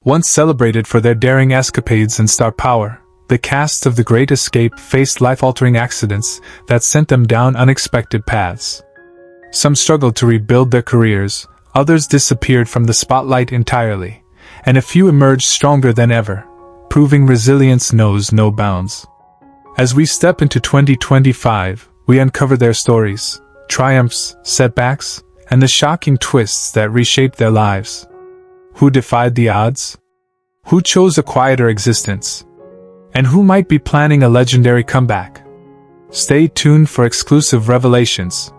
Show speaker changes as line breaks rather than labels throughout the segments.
Once celebrated for their daring escapades and star power, the cast of The Great Escape faced life-altering accidents that sent them down unexpected paths. Some struggled to rebuild their careers, others disappeared from the spotlight entirely, and a few emerged stronger than ever, proving resilience knows no bounds. As we step into 2025, we uncover their stories, triumphs, setbacks, and the shocking twists that reshaped their lives. Who defied the odds? Who chose a quieter existence? And who might be planning a legendary comeback? Stay tuned for exclusive revelations.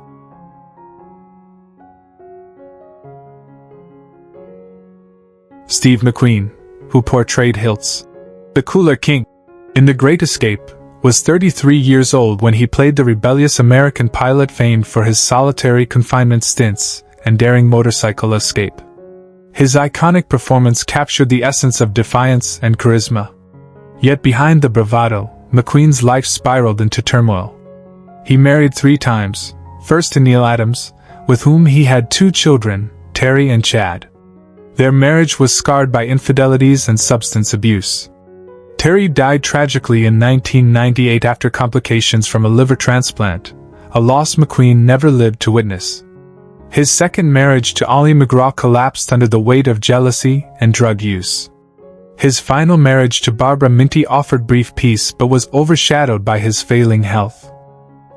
Steve McQueen, who portrayed Hiltz, the Cooler King, in The Great Escape, was 33 years old when he played the rebellious American pilot famed for his solitary confinement stints and daring motorcycle escape. His iconic performance captured the essence of defiance and charisma. Yet behind the bravado, McQueen's life spiraled into turmoil. He married 3 times, first to Neil Adams, with whom he had 2 children, Terry and Chad. Their marriage was scarred by infidelities and substance abuse. Terry died tragically in 1998 after complications from a liver transplant, a loss McQueen never lived to witness. His second marriage to Ollie McGraw collapsed under the weight of jealousy and drug use. His final marriage to Barbara Minty offered brief peace but was overshadowed by his failing health.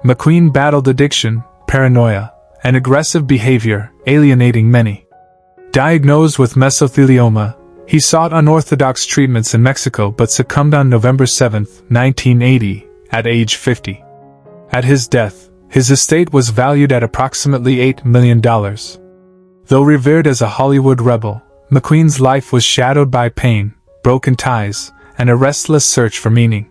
McQueen battled addiction, paranoia, and aggressive behavior, alienating many. Diagnosed with mesothelioma, he sought unorthodox treatments in Mexico but succumbed on November 7, 1980, at age 50. At his death, his estate was valued at approximately $8 million. Though revered as a Hollywood rebel, McQueen's life was shadowed by pain, broken ties, and a restless search for meaning.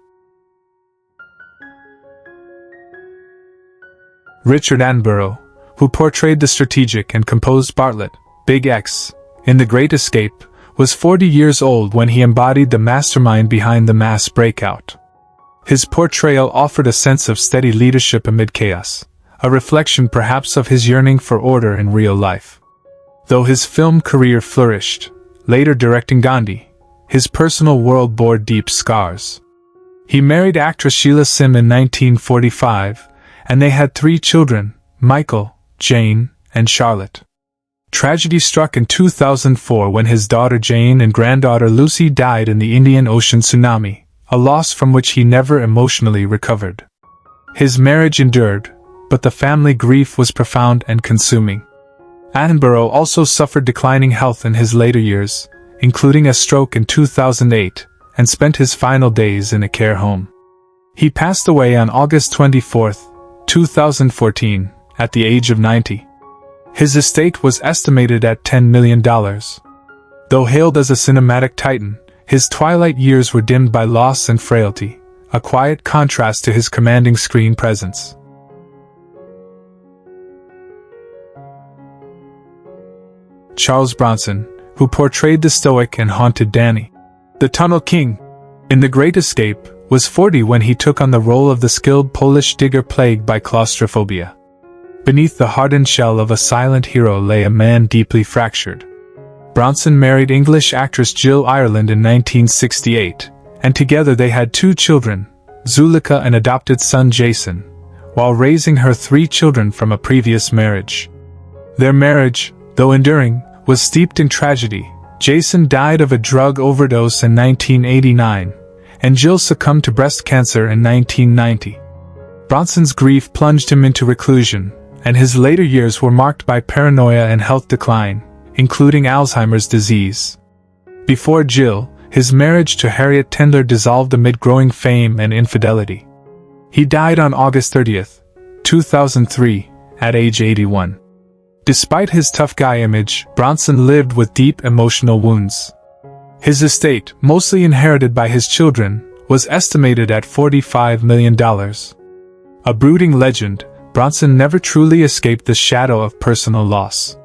Richard Attenborough, who portrayed the strategic and composed Bartlett, Big X, in The Great Escape, was 40 years old when he embodied the mastermind behind the mass breakout. His portrayal offered a sense of steady leadership amid chaos, a reflection perhaps of his yearning for order in real life. Though his film career flourished, later directing Gandhi, his personal world bore deep scars. He married actress Sheila Sim in 1945, and they had 3 children, Michael, Jane, and Charlotte. Tragedy struck in 2004 when his daughter Jane and granddaughter Lucy died in the Indian Ocean tsunami, a loss from which he never emotionally recovered. His marriage endured, but the family grief was profound and consuming. Attenborough also suffered declining health in his later years, including a stroke in 2008, and spent his final days in a care home. He passed away on August 24, 2014, at the age of 90. His estate was estimated at $10 million. Though hailed as a cinematic titan, his twilight years were dimmed by loss and frailty, a quiet contrast to his commanding screen presence. Charles Bronson, who portrayed the stoic and haunted Danny, the Tunnel King, in The Great Escape, was 40 when he took on the role of the skilled Polish digger plagued by claustrophobia. Beneath the hardened shell of a silent hero lay a man deeply fractured. Bronson married English actress Jill Ireland in 1968, and together they had 2 children, Zulika and adopted son Jason, while raising her 3 children from a previous marriage. Their marriage, though enduring, was steeped in tragedy. Jason died of a drug overdose in 1989, and Jill succumbed to breast cancer in 1990. Bronson's grief plunged him into reclusion, and his later years were marked by paranoia and health decline, including Alzheimer's disease. Before Jill, his marriage to Harriet Tendler dissolved amid growing fame and infidelity. He died on August 30, 2003, at age 81. Despite his tough guy image, Bronson lived with deep emotional wounds. His estate, mostly inherited by his children, was estimated at $45 million. A brooding legend, Bronson never truly escaped the shadow of personal loss.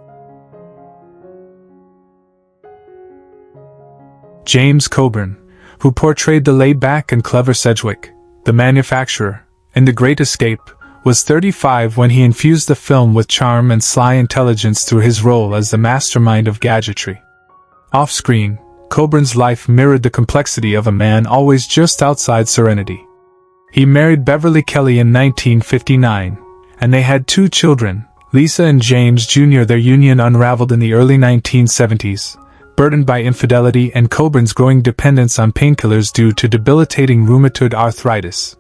James Coburn, who portrayed the laid-back and clever Sedgwick, the manufacturer, in The Great Escape, was 35 when he infused the film with charm and sly intelligence through his role as the mastermind of gadgetry. Off-screen, Coburn's life mirrored the complexity of a man always just outside serenity. He married Beverly Kelly in 1959, and they had 2 children, Lisa and James Jr. Their union unraveled in the early 1970s, burdened by infidelity and Coburn's growing dependence on painkillers due to debilitating rheumatoid arthritis.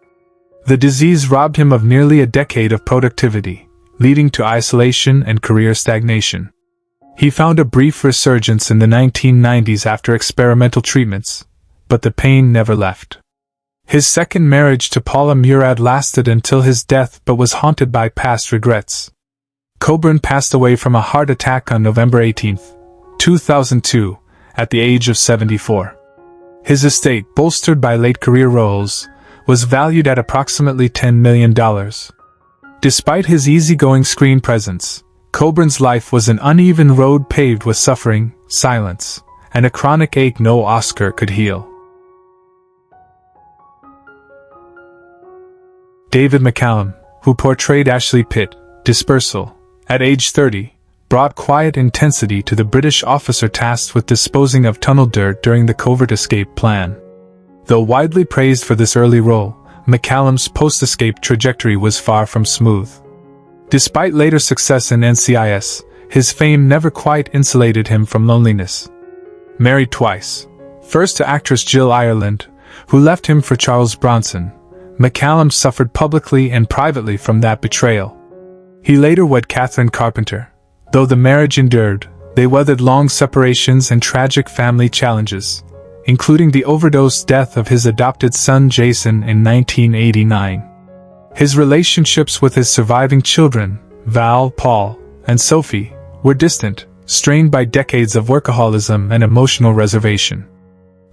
The disease robbed him of nearly a decade of productivity, leading to isolation and career stagnation. He found a brief resurgence in the 1990s after experimental treatments, but the pain never left. His second marriage to Paula Murad lasted until his death but was haunted by past regrets. Coburn passed away from a heart attack on November 18, 2002, at the age of 74. His estate, bolstered by late career roles, was valued at approximately $10 million. Despite his easygoing screen presence, Coburn's life was an uneven road paved with suffering, silence, and a chronic ache no Oscar could heal. David McCallum, who portrayed Ashley Pitt, Dispersal, at age 30, brought quiet intensity to the British officer tasked with disposing of tunnel dirt during the covert escape plan. Though widely praised for this early role, McCallum's post-escape trajectory was far from smooth. Despite later success in NCIS, his fame never quite insulated him from loneliness. Married twice, first to actress Jill Ireland, who left him for Charles Bronson, McCallum suffered publicly and privately from that betrayal. He later wed Catherine Carpenter. Though the marriage endured, they weathered long separations and tragic family challenges, including the overdose death of his adopted son Jason in 1989. His relationships with his surviving children, Val, Paul, and Sophie, were distant, strained by decades of workaholism and emotional reservation.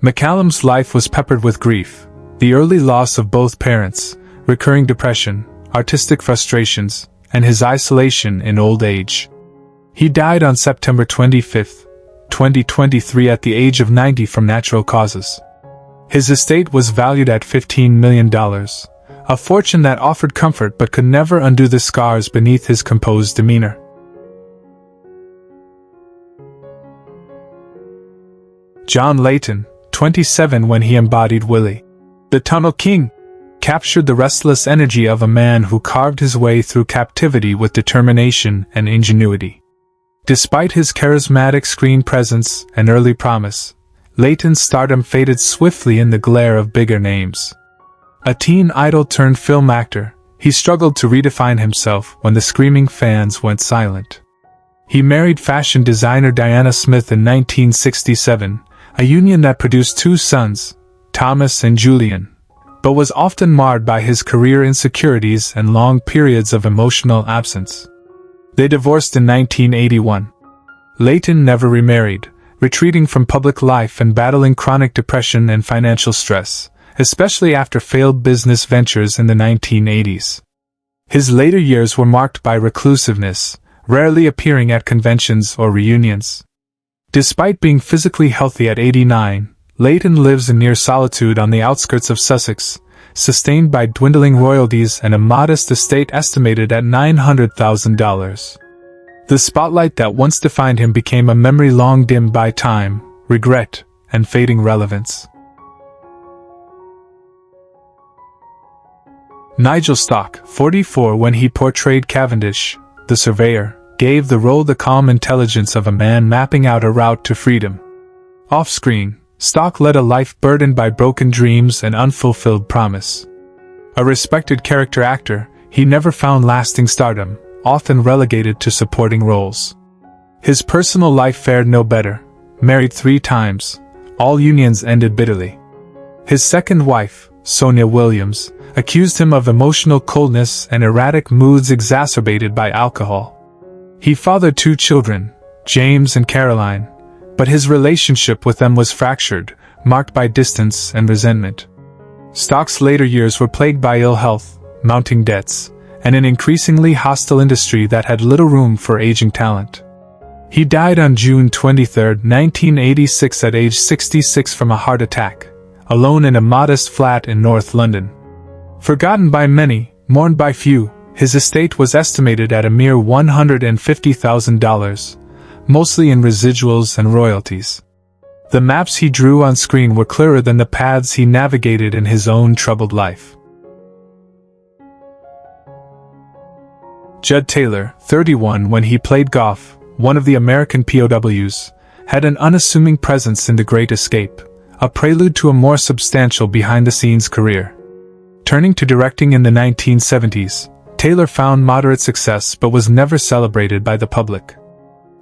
McCallum's life was peppered with grief, the early loss of both parents, recurring depression, artistic frustrations, and his isolation in old age. He died on September 25, 2023 at the age of 90 from natural causes. His estate was valued at $15 million, a fortune that offered comfort but could never undo the scars beneath his composed demeanor. John Leighton, 27 when he embodied Willie, the Tunnel King, captured the restless energy of a man who carved his way through captivity with determination and ingenuity. Despite his charismatic screen presence and early promise, Leighton's stardom faded swiftly in the glare of bigger names. A teen idol turned film actor, he struggled to redefine himself when the screaming fans went silent. He married fashion designer Diana Smith in 1967, a union that produced 2 sons, Thomas and Julian, but was often marred by his career insecurities and long periods of emotional absence. They divorced in 1981. Leighton never remarried, retreating from public life and battling chronic depression and financial stress, especially after failed business ventures in the 1980s. His later years were marked by reclusiveness, rarely appearing at conventions or reunions. Despite being physically healthy at 89, Leighton lives in near solitude on the outskirts of Sussex, sustained by dwindling royalties and a modest estate estimated at $900,000. The spotlight that once defined him became a memory long dimmed by time, regret, and fading relevance. Nigel Stark, 44 when he portrayed Cavendish, the surveyor, gave the role the calm intelligence of a man mapping out a route to freedom. Off-screen, Stark led a life burdened by broken dreams and unfulfilled promise. A respected character actor, he never found lasting stardom, often relegated to supporting roles. His personal life fared no better. Married 3 times, all unions ended bitterly. His second wife, Sonia Williams, accused him of emotional coldness and erratic moods exacerbated by alcohol. He fathered 2 children, James and Caroline, but his relationship with them was fractured, marked by distance and resentment. Stark's later years were plagued by ill health, mounting debts, and an increasingly hostile industry that had little room for aging talent. He died on June 23, 1986 at age 66 from a heart attack, alone in a modest flat in North London. Forgotten by many, mourned by few, his estate was estimated at a mere $150,000, mostly in residuals and royalties. The maps he drew on screen were clearer than the paths he navigated in his own troubled life. Jud Taylor, 31 when he played golf, one of the American POWs, had an unassuming presence in The Great Escape, a prelude to a more substantial behind-the-scenes career. Turning to directing in the 1970s, Taylor found moderate success but was never celebrated by the public.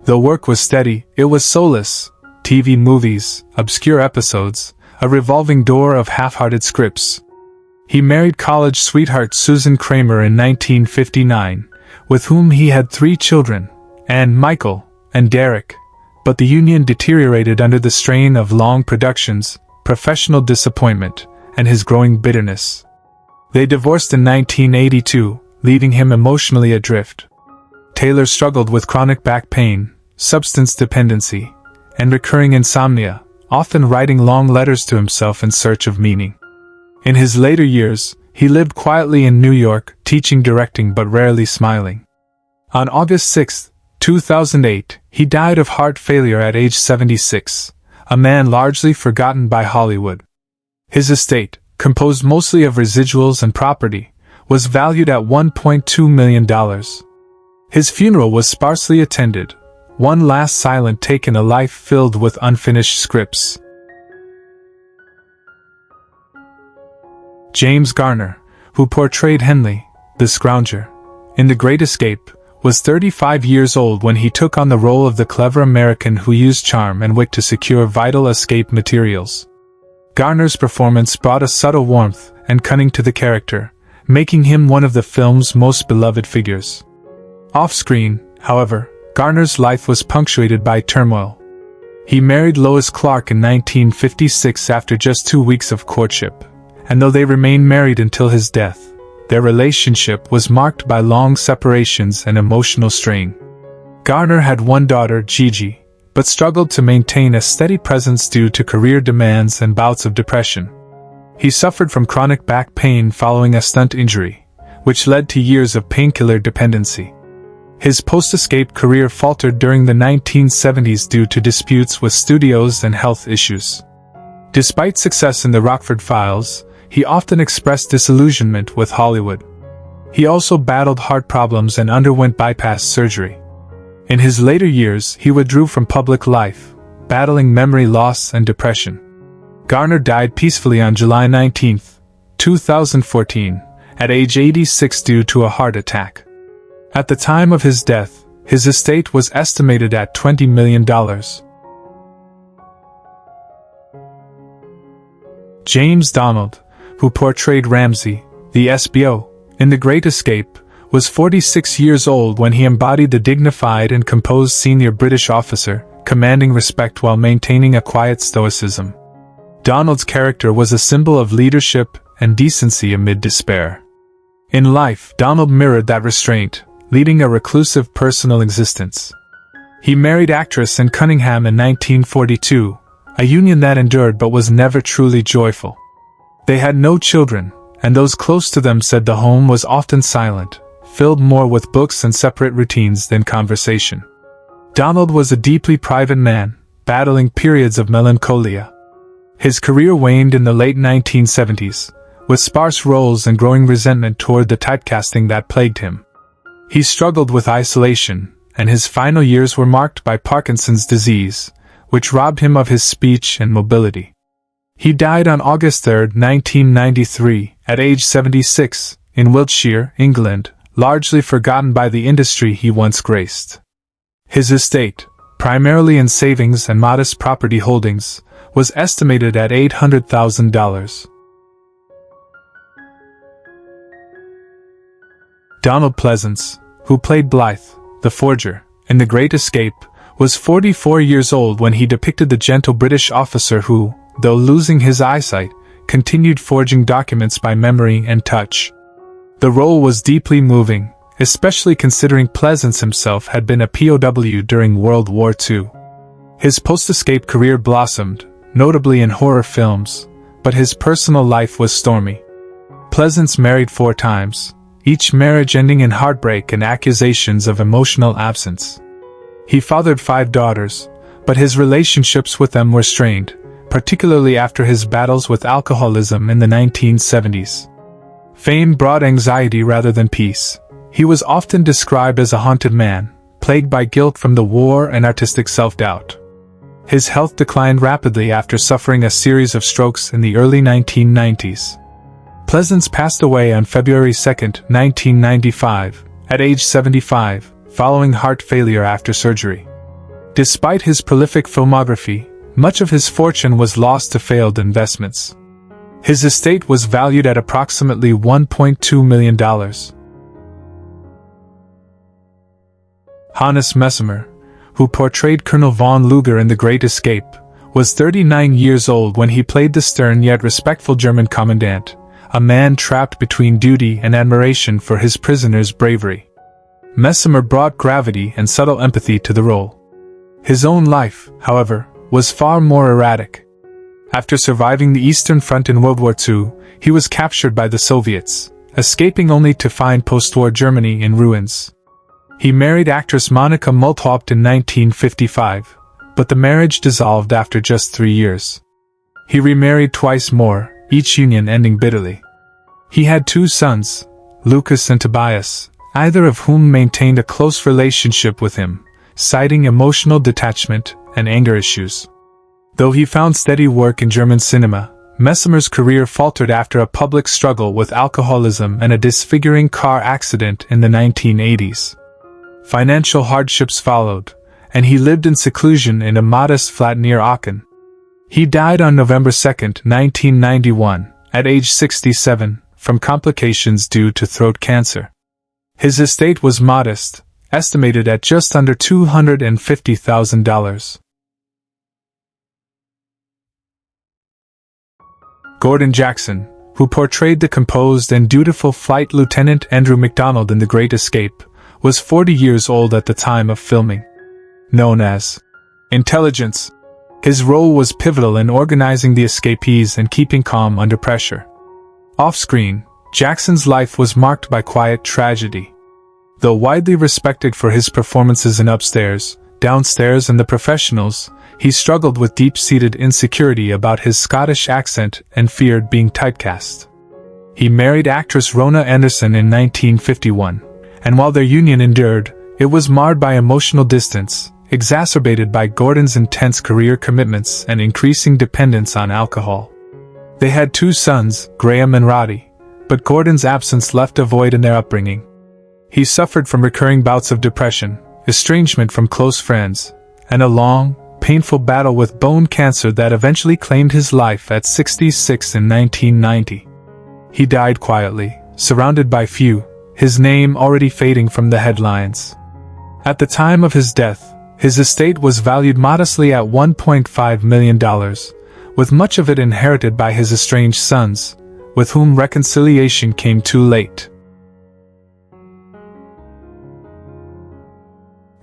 Though work was steady, it was soulless. TV movies, obscure episodes, a revolving door of half-hearted scripts. He married college sweetheart Susan Kramer in 1959, with whom he had 3 children, Anne, Michael, and Derek, but the union deteriorated under the strain of long productions, professional disappointment, and his growing bitterness. They divorced in 1982, leaving him emotionally adrift. Taylor struggled with chronic back pain, substance dependency, and recurring insomnia, often writing long letters to himself in search of meaning. In his later years, he lived quietly in New York, teaching directing but rarely smiling. On August 6, 2008, he died of heart failure at age 76, a man largely forgotten by Hollywood. His estate, composed mostly of residuals and property, was valued at $1.2 million. His funeral was sparsely attended, one last silent take in a life filled with unfinished scripts. James Garner, who portrayed Henley, the Scrounger, in The Great Escape, was 35 years old when he took on the role of the clever American who used charm and wit to secure vital escape materials. Garner's performance brought a subtle warmth and cunning to the character, making him one of the film's most beloved figures. Off-screen, however, Garner's life was punctuated by turmoil. He married Lois Clark in 1956 after just 2 weeks of courtship, and though they remained married until his death, their relationship was marked by long separations and emotional strain. Garner had one daughter, Gigi, but struggled to maintain a steady presence due to career demands and bouts of depression. He suffered from chronic back pain following a stunt injury, which led to years of painkiller dependency. His post-escape career faltered during the 1970s due to disputes with studios and health issues. Despite success in The Rockford Files, he often expressed disillusionment with Hollywood. He also battled heart problems and underwent bypass surgery. In his later years, he withdrew from public life, battling memory loss and depression. Garner died peacefully on July 19, 2014, at age 86 due to a heart attack. At the time of his death, his estate was estimated at $20 million. James Donald, who portrayed Ramsay, the SBO, in The Great Escape, was 46 years old when he embodied the dignified and composed senior British officer, commanding respect while maintaining a quiet stoicism. Donald's character was a symbol of leadership and decency amid despair. In life, Donald mirrored that restraint, leading a reclusive personal existence. He married actress Anne Cunningham in 1942, a union that endured but was never truly joyful. They had no children, and those close to them said the home was often silent, filled more with books and separate routines than conversation. Donald was a deeply private man, battling periods of melancholia. His career waned in the late 1970s, with sparse roles and growing resentment toward the typecasting that plagued him. He struggled with isolation, and his final years were marked by Parkinson's disease, which robbed him of his speech and mobility. He died on August 3, 1993, at age 76, in Wiltshire, England, largely forgotten by the industry he once graced. His estate, primarily in savings and modest property holdings, was estimated at $800,000. Donald Pleasance, who played Blythe, the forger, in The Great Escape, was 44 years old when he depicted the gentle British officer who, though losing his eyesight, continued forging documents by memory and touch. The role was deeply moving, especially considering Pleasance himself had been a POW during World War II. His post-escape career blossomed, notably in horror films, but his personal life was stormy. Pleasance married 4 times, each marriage ending in heartbreak and accusations of emotional absence. He fathered 5 daughters, but his relationships with them were strained, particularly after his battles with alcoholism in the 1970s. Fame brought anxiety rather than peace. He was often described as a haunted man, plagued by guilt from the war and artistic self-doubt. His health declined rapidly after suffering a series of strokes in the early 1990s. Pleasance passed away on February 2, 1995, at age 75, following heart failure after surgery. Despite his prolific filmography, much of his fortune was lost to failed investments. His estate was valued at approximately $1.2 million. Hannes Messamemer, who portrayed Colonel von Luger in The Great Escape, was 39 years old when he played the stern yet respectful German commandant, a man trapped between duty and admiration for his prisoner's bravery. Messamemer brought gravity and subtle empathy to the role. His own life, however, was far more erratic. After surviving the Eastern Front in World War II, he was captured by the Soviets, escaping only to find post-war Germany in ruins. He married actress Monika Multhaupt in 1955, but the marriage dissolved after just 3 years. He remarried twice more, each union ending bitterly. He had 2 sons, Lucas and Tobias, either of whom maintained a close relationship with him, citing emotional detachment and anger issues. Though he found steady work in German cinema, Messamer's career faltered after a public struggle with alcoholism and a disfiguring car accident in the 1980s. Financial hardships followed, and he lived in seclusion in a modest flat near Aachen. He died on November 2, 1991, at age 67, from complications due to throat cancer. His estate was modest, estimated at just under $250,000. Gordon Jackson, who portrayed the composed and dutiful Flight Lieutenant Andrew MacDonald in The Great Escape, was 40 years old at the time of filming. Known as Intelligence, his role was pivotal in organizing the escapees and keeping calm under pressure. Off-screen, Jackson's life was marked by quiet tragedy. Though widely respected for his performances in Upstairs, Downstairs and The Professionals, he struggled with deep-seated insecurity about his Scottish accent and feared being typecast. He married actress Rona Anderson in 1951, and while their union endured, it was marred by emotional distance, exacerbated by Gordon's intense career commitments and increasing dependence on alcohol. They had 2 sons, Graham and Roddy, but Gordon's absence left a void in their upbringing. He suffered from recurring bouts of depression, estrangement from close friends, and a long, painful battle with bone cancer that eventually claimed his life at 66 in 1990. He died quietly, surrounded by few, his name already fading from the headlines. At the time of his death, his estate was valued modestly at $1.5 million, with much of it inherited by his estranged sons, with whom reconciliation came too late.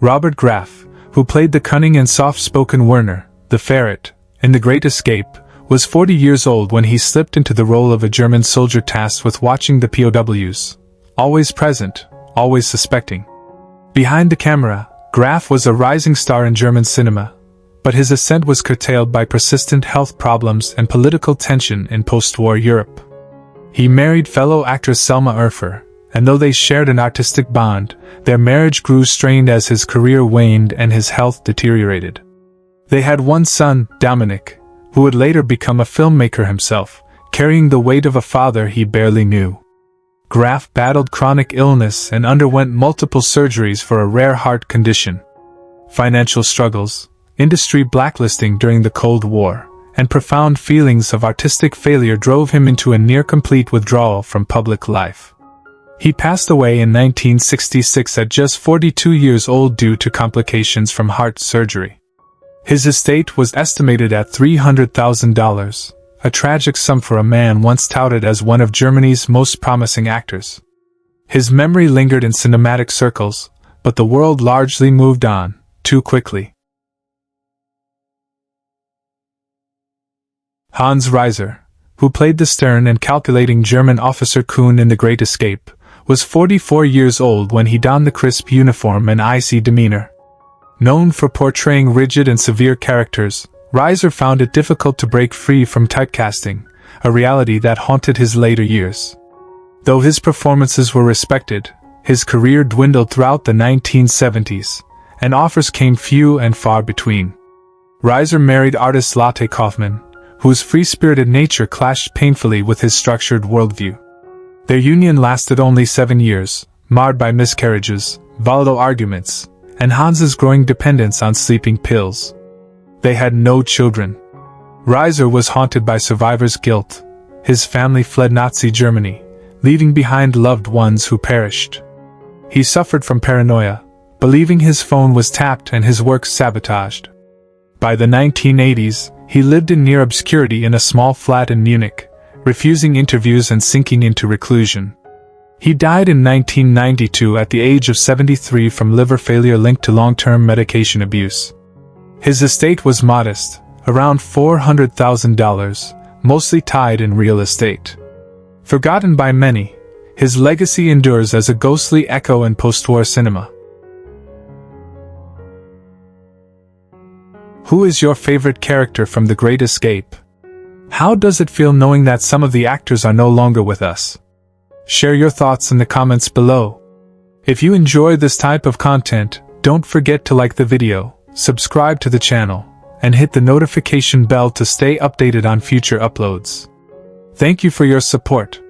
Robert Graff, who played the cunning and soft-spoken Werner, the ferret, in The Great Escape, was 40 years old when he slipped into the role of a German soldier tasked with watching the POWs. Always present, always suspecting. Behind the camera, Graff was a rising star in German cinema, but his ascent was curtailed by persistent health problems and political tension in post-war Europe. He married fellow actress Selma Erfer, and though they shared an artistic bond, their marriage grew strained as his career waned and his health deteriorated. They had 1 son, Dominic, who would later become a filmmaker himself, carrying the weight of a father he barely knew. Graff battled chronic illness and underwent multiple surgeries for a rare heart condition. Financial struggles, industry blacklisting during the Cold War, and profound feelings of artistic failure drove him into a near-complete withdrawal from public life. He passed away in 1966 at just 42 years old due to complications from heart surgery. His estate was estimated at $300,000. A tragic sum for a man once touted as one of Germany's most promising actors. His memory lingered in cinematic circles, but the world largely moved on, too quickly. Hans Reiser, who played the stern and calculating German officer Kuhn in The Great Escape, was 44 years old when he donned the crisp uniform and icy demeanor. Known for portraying rigid and severe characters, Reiser found it difficult to break free from typecasting, a reality that haunted his later years. Though his performances were respected, his career dwindled throughout the 1970s, and offers came few and far between. Reiser married artist Lotte Kaufman, whose free-spirited nature clashed painfully with his structured worldview. Their union lasted only 7 years, marred by miscarriages, volatile arguments, and Hans's growing dependence on sleeping pills. They had no children. Reiser was haunted by survivor's guilt. His family fled Nazi Germany, leaving behind loved ones who perished. He suffered from paranoia, believing his phone was tapped and his work sabotaged. By the 1980s, he lived in near obscurity in a small flat in Munich, refusing interviews and sinking into reclusion. He died in 1992 at the age of 73 from liver failure linked to long-term medication abuse. His estate was modest, around $400,000, mostly tied in real estate. Forgotten by many, his legacy endures as a ghostly echo in post-war cinema. Who is your favorite character from The Great Escape? How does it feel knowing that some of the actors are no longer with us? Share your thoughts in the comments below. If you enjoy this type of content, don't forget to like the video, subscribe to the channel, and hit the notification bell to stay updated on future uploads. Thank you for your support.